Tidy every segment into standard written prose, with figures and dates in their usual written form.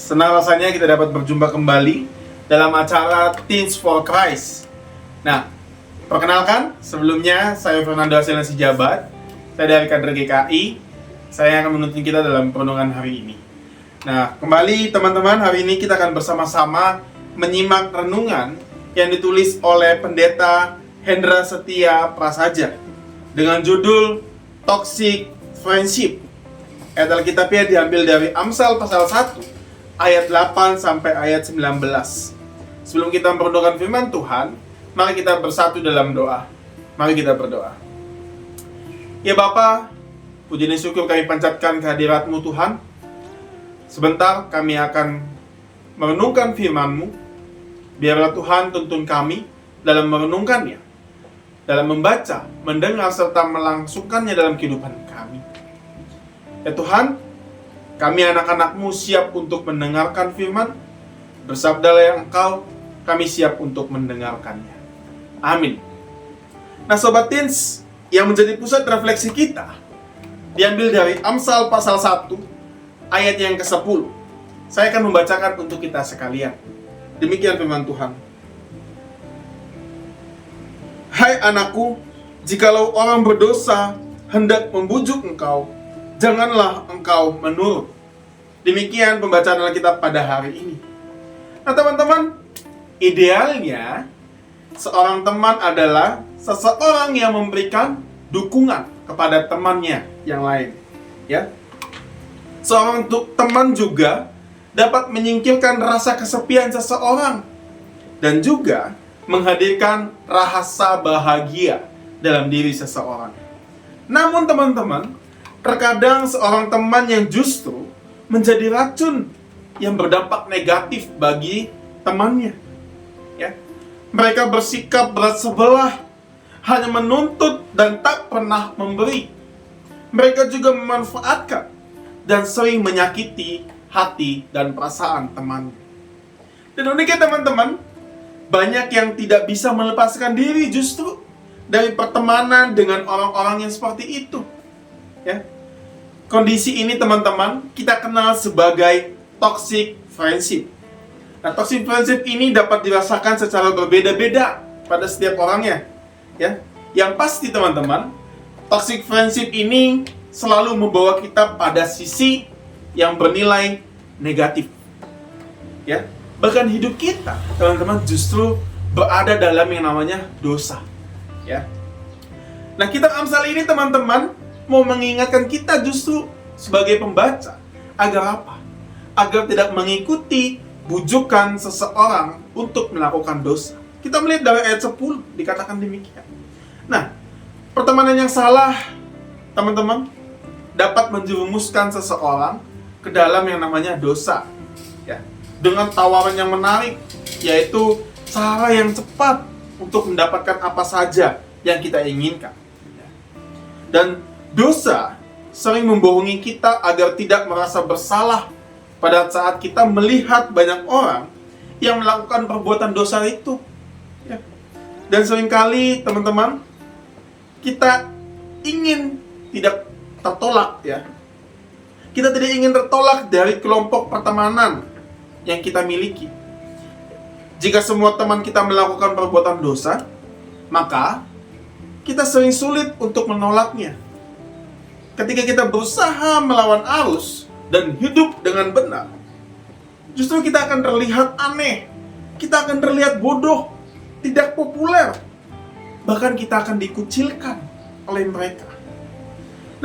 senang rasanya kita dapat berjumpa kembali dalam acara Teens for Christ. Nah, perkenalkan, sebelumnya saya Fernando Aselan Sijabat, saya dari kader GKI. Saya akan menuntun kita dalam perenungan hari ini. Nah, kembali teman-teman, hari ini kita akan bersama-sama menyimak renungan yang ditulis oleh Pendeta Hendra Setia Prasaja dengan judul Toxic Friendship. Ayat Alkitabnya diambil dari Amsal pasal 1 ayat 8 sampai ayat 19. Sebelum kita merenungkan firman Tuhan, mari kita bersatu dalam doa. Mari kita berdoa. Ya Bapa, puji dan syukur kami panjatkan kehadirat-Mu Tuhan. Sebentar kami akan merenungkan firman-Mu. Biarlah Tuhan tuntun kami dalam merenungkannya, dalam membaca, mendengar, serta melangsungkannya dalam kehidupan kami. Ya Tuhan, kami anak-anak-Mu siap untuk mendengarkan firman. Bersabdalah yang Engkau, kami siap untuk mendengarkannya. Amin. Nah Sobat Teens, yang menjadi pusat refleksi kita diambil dari Amsal pasal 1 ayat yang ke-10. Saya akan membacakan untuk kita sekalian. Demikian firman Tuhan. Hai anakku, jikalau orang berdosa hendak membujuk engkau, janganlah engkau menurut. Demikian pembacaan Alkitab pada hari ini. Nah teman-teman, idealnya seorang teman adalah seseorang yang memberikan dukungan kepada temannya yang lain. Ya, seorang teman juga dapat menyingkirkan rasa kesepian seseorang dan juga menghadirkan rasa bahagia dalam diri seseorang. Namun teman-teman, terkadang seorang teman yang justru menjadi racun yang berdampak negatif bagi temannya. Ya, mereka bersikap berat sebelah, hanya menuntut dan tak pernah memberi. Mereka juga memanfaatkan dan sering menyakiti hati dan perasaan teman. Dan uniknya teman-teman, banyak yang tidak bisa melepaskan diri justru dari pertemanan dengan orang-orang yang seperti itu. Ya, kondisi ini teman-teman kita kenal sebagai toxic friendship. Nah, toxic friendship ini dapat dirasakan secara berbeda-beda pada setiap orangnya. Ya, yang pasti teman-teman, toxic friendship ini selalu membawa kita pada sisi yang bernilai negatif. Ya, bahkan hidup kita, teman-teman, justru berada dalam yang namanya dosa. Ya. Nah, kitab Amsal ini teman-teman mau mengingatkan kita justru sebagai pembaca agar apa? Agar tidak mengikuti bujukan seseorang untuk melakukan dosa. Kita melihat dari ayat 10 dikatakan demikian. Nah, pertemanan yang salah, teman-teman, dapat menjerumuskan seseorang ke dalam yang namanya dosa. Ya, dengan tawaran yang menarik, yaitu cara yang cepat untuk mendapatkan apa saja yang kita inginkan. Dan dosa sering membohongi kita agar tidak merasa bersalah pada saat kita melihat banyak orang yang melakukan perbuatan dosa itu. Ya. Dan seringkali teman-teman, kita ingin tidak tertolak, ya. Kita tidak ingin tertolak dari kelompok pertemanan yang kita miliki. Jika semua teman kita melakukan perbuatan dosa, maka kita sering sulit untuk menolaknya. Ketika kita berusaha melawan arus dan hidup dengan benar, justru kita akan terlihat aneh, kita akan terlihat bodoh, tidak populer, bahkan kita akan dikucilkan oleh mereka.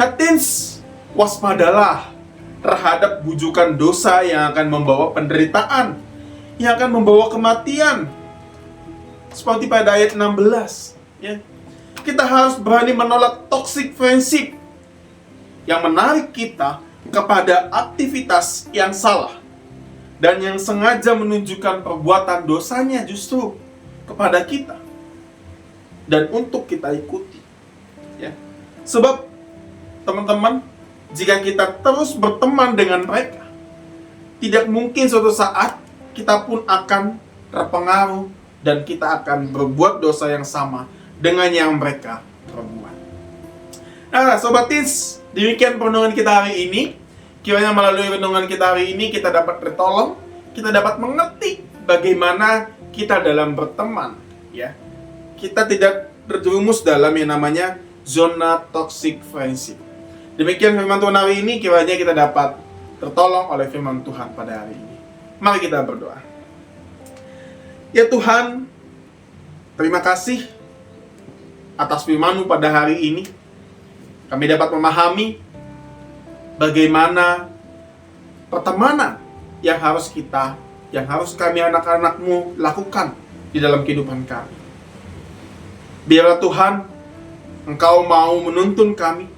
Nah, teens, waspadalah terhadap bujukan dosa yang akan membawa penderitaan, yang akan membawa kematian. Seperti pada ayat 16, ya. Kita harus berani menolak toxic friendship yang menarik kita kepada aktivitas yang salah dan yang sengaja menunjukkan perbuatan dosanya justru kepada kita dan untuk kita ikuti. Ya. Sebab teman-teman, jika kita terus berteman dengan mereka, tidak mungkin suatu saat kita pun akan terpengaruh dan kita akan berbuat dosa yang sama dengan yang mereka perbuat. Nah, Sobat Teens, demikian perenungan kita hari ini. Kiranya melalui renungan kita hari ini kita dapat tertolong, kita dapat mengerti bagaimana kita dalam berteman, ya. Kita tidak terjerumus dalam yang namanya zona toxic friendship. Demikian firman Tuhan hari ini, kiranya kita dapat tertolong oleh firman Tuhan pada hari ini. Mari kita berdoa. Ya Tuhan, terima kasih atas firman-Mu pada hari ini. Kami dapat memahami bagaimana pertemanan yang harus kami anak-anak-Mu lakukan di dalam kehidupan kami. Biarlah Tuhan, Engkau mau menuntun kami,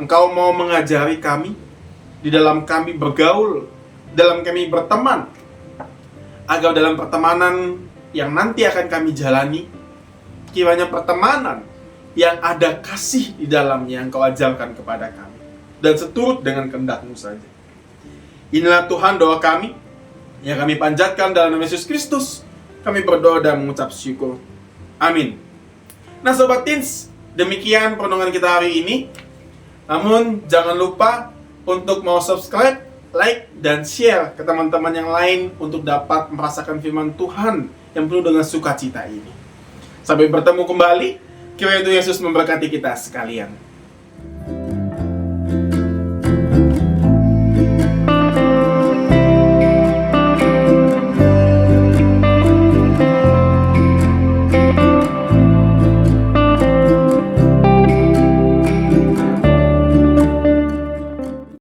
Engkau mau mengajari kami, di dalam kami bergaul, dalam kami berteman, agar dalam pertemanan yang nanti akan kami jalani, kiranya pertemanan yang ada kasih di dalamnya yang Kau ajarkan kepada kami, dan seturut dengan kehendak-Mu saja. Inilah Tuhan doa kami, yang kami panjatkan dalam nama Yesus Kristus. Kami berdoa dan mengucap syukur. Amin. Nah Sobat Teens, demikian renungan kita hari ini. Namun jangan lupa untuk mau subscribe, like, dan share ke teman-teman yang lain untuk dapat merasakan firman Tuhan yang penuh dengan sukacita ini. Sampai bertemu kembali, kiranya Tuhan Yesus memberkati kita sekalian.